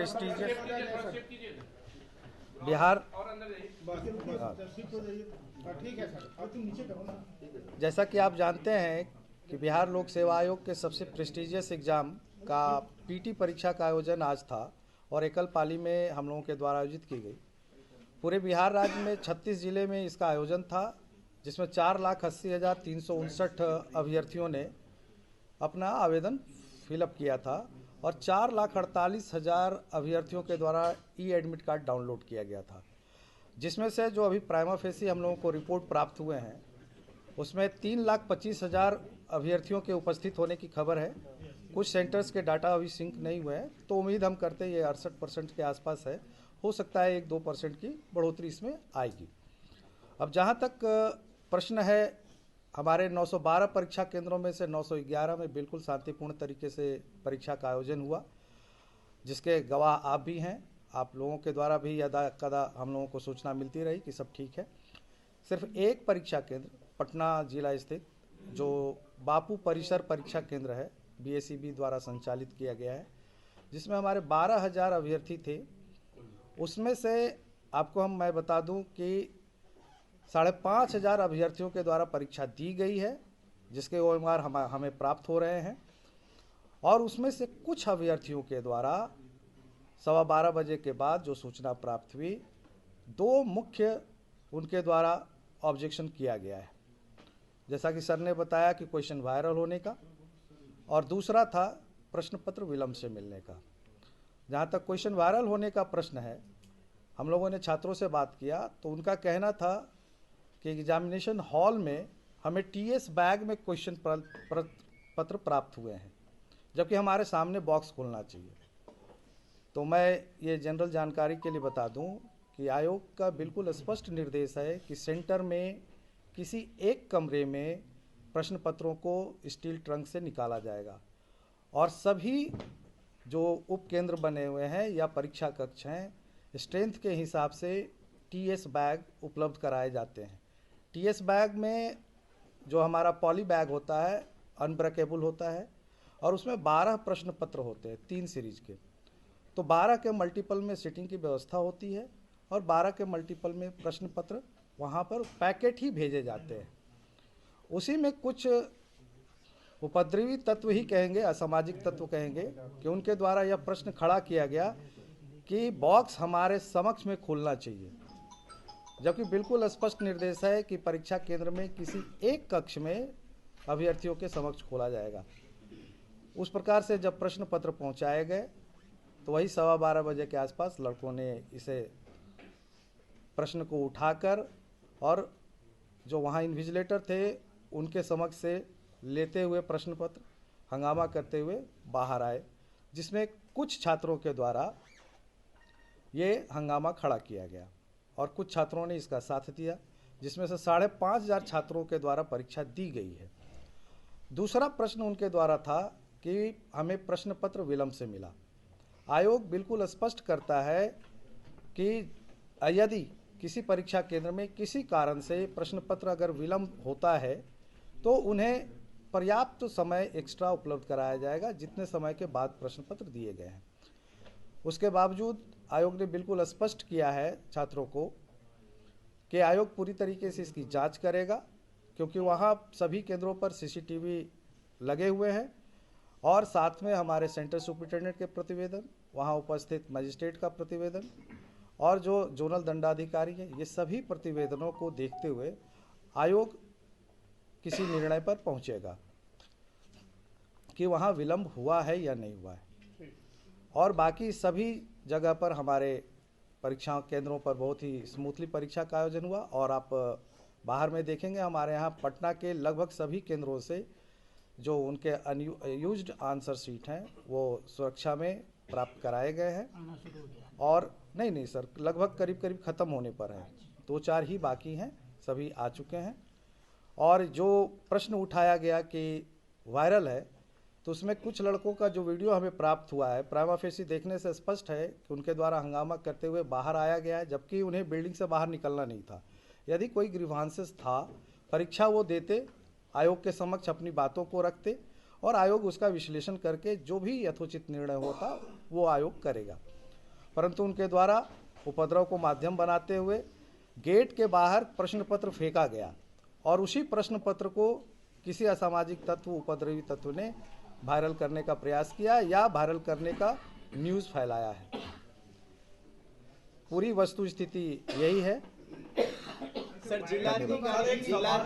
Prestigious Bihar, जैसा कि आप जानते हैं कि बिहार लोक सेवा आयोग के सबसे प्रेस्टीजियस एग्ज़ाम का पीटी परीक्षा का आयोजन आज था और एकल पाली में हम लोगों के द्वारा आयोजित की गई। पूरे बिहार राज्य में 36 जिले में इसका आयोजन था, जिसमें 4,80,359 अभ्यर्थियों ने अपना आवेदन फिलअप किया था और 4,48,000 अभ्यर्थियों के द्वारा ई एडमिट कार्ड डाउनलोड किया गया था, जिसमें से जो अभी प्राइमा फेसी हम लोगों को रिपोर्ट प्राप्त हुए हैं उसमें 3,25,000 अभ्यर्थियों के उपस्थित होने की खबर है। कुछ सेंटर्स के डाटा अभी सिंक नहीं हुए हैं, तो उम्मीद हम करते हैं ये 68% के आसपास है। हो सकता है 1-2% की बढ़ोतरी इसमें आएगी। अब जहाँ तक प्रश्न है, हमारे 912 परीक्षा केंद्रों में से 911 में बिल्कुल शांतिपूर्ण तरीके से परीक्षा का आयोजन हुआ, जिसके गवाह आप भी हैं। आप लोगों के द्वारा भी यदा कदा हम लोगों को सूचना मिलती रही कि सब ठीक है। सिर्फ एक परीक्षा केंद्र पटना जिला स्थित जो बापू परिसर परीक्षा केंद्र है, BSEB द्वारा संचालित किया गया है, जिसमें हमारे 12,000 अभ्यर्थी थे। उसमें से आपको मैं बता दूं कि 5,500 अभ्यर्थियों के द्वारा परीक्षा दी गई है, जिसके OMR हमें प्राप्त हो रहे हैं। और उसमें से कुछ अभ्यर्थियों के द्वारा 12:15 बजे के बाद जो सूचना प्राप्त हुई, 2 मुख्य उनके द्वारा ऑब्जेक्शन किया गया है। जैसा कि सर ने बताया कि क्वेश्चन वायरल होने का, और दूसरा था प्रश्न पत्र विलंब से मिलने का। जहाँ तक क्वेश्चन वायरल होने का प्रश्न है, हम लोगों ने छात्रों से बात किया तो उनका कहना था कि एग्जामिनेशन हॉल में हमें TS बैग में क्वेश्चन पत्र प्राप्त हुए हैं, जबकि हमारे सामने बॉक्स खोलना चाहिए। तो मैं ये जनरल जानकारी के लिए बता दूं कि आयोग का बिल्कुल स्पष्ट निर्देश है कि सेंटर में किसी एक कमरे में प्रश्न पत्रों को स्टील ट्रंक से निकाला जाएगा और सभी जो उपकेंद्र बने हुए हैं या परीक्षा कक्ष हैं, स्ट्रेंथ के हिसाब से TS बैग उपलब्ध कराए जाते हैं। TS बैग में जो हमारा पॉली बैग होता है, अनब्रेकेबल होता है, और उसमें 12 प्रश्न पत्र होते हैं 3 सीरीज के। तो 12 के मल्टीपल में सीटिंग की व्यवस्था होती है और 12 के मल्टीपल में प्रश्न पत्र वहाँ पर पैकेट ही भेजे जाते हैं। उसी में कुछ उपद्रवी तत्व ही कहेंगे, असामाजिक तत्व कहेंगे, कि उनके द्वारा यह प्रश्न खड़ा किया गया कि बॉक्स हमारे समक्ष में खोलना चाहिए, जबकि बिल्कुल स्पष्ट निर्देश है कि परीक्षा केंद्र में किसी एक कक्ष में अभ्यर्थियों के समक्ष खोला जाएगा। उस प्रकार से जब प्रश्न पत्र पहुँचाए गए तो वही 12:15 बजे के आसपास लड़कों ने इसे प्रश्न को उठाकर और जो वहाँ इन्विजिलेटर थे उनके समक्ष से लेते हुए प्रश्न पत्र हंगामा करते हुए बाहर आए, जिसमें कुछ छात्रों के द्वारा ये हंगामा खड़ा किया गया और कुछ छात्रों ने इसका साथ दिया, जिसमें से 5,500 छात्रों के द्वारा परीक्षा दी गई है। दूसरा प्रश्न उनके द्वारा था कि हमें प्रश्न पत्र विलंब से मिला। आयोग बिल्कुल स्पष्ट करता है कि यदि किसी परीक्षा केंद्र में किसी कारण से प्रश्न पत्र अगर विलंब होता है तो उन्हें पर्याप्त समय एक्स्ट्रा उपलब्ध कराया जाएगा, जितने समय के बाद प्रश्न पत्र दिए गए हैं। उसके बावजूद आयोग ने बिल्कुल स्पष्ट किया है छात्रों को कि आयोग पूरी तरीके से इसकी जांच करेगा, क्योंकि वहाँ सभी केंद्रों पर CCTV लगे हुए हैं और साथ में हमारे सेंटर सुपरिटेंडेंट के प्रतिवेदन, वहाँ उपस्थित मजिस्ट्रेट का प्रतिवेदन और जो जोनल दंडाधिकारी है, ये सभी प्रतिवेदनों को देखते हुए आयोग किसी निर्णय पर पहुंचेगा कि वहाँ विलंब हुआ है या नहीं हुआ है। और बाकी सभी जगह पर हमारे परीक्षा केंद्रों पर बहुत ही स्मूथली परीक्षा का आयोजन हुआ। और आप बाहर में देखेंगे हमारे यहाँ पटना के लगभग सभी केंद्रों से जो उनके अनयूज्ड आंसर शीट हैं वो सुरक्षा में प्राप्त कराए गए हैं। और नहीं सर, लगभग करीब ख़त्म होने पर है, 2-4 ही बाकी हैं, सभी आ चुके हैं। और जो प्रश्न उठाया गया कि वायरल है, तो उसमें कुछ लड़कों का जो वीडियो हमें प्राप्त हुआ है, प्राइमा फेसी देखने से स्पष्ट है कि उनके द्वारा हंगामा करते हुए बाहर आया गया है, जबकि उन्हें बिल्डिंग से बाहर निकलना नहीं था। यदि कोई ग्रीवांसेस था, परीक्षा वो देते, आयोग के समक्ष अपनी बातों को रखते और आयोग उसका विश्लेषण करके जो भी यथोचित निर्णय होता वो आयोग करेगा। परंतु उनके द्वारा उपद्रव को माध्यम बनाते हुए गेट के बाहर प्रश्न पत्र फेंका गया और उसी प्रश्न पत्र को किसी असामाजिक तत्व, उपद्रवी तत्व ने वायरल करने का प्रयास किया या वायरल करने का न्यूज़ फैलाया है। पूरी वस्तु स्थिति यही है। सर, जिला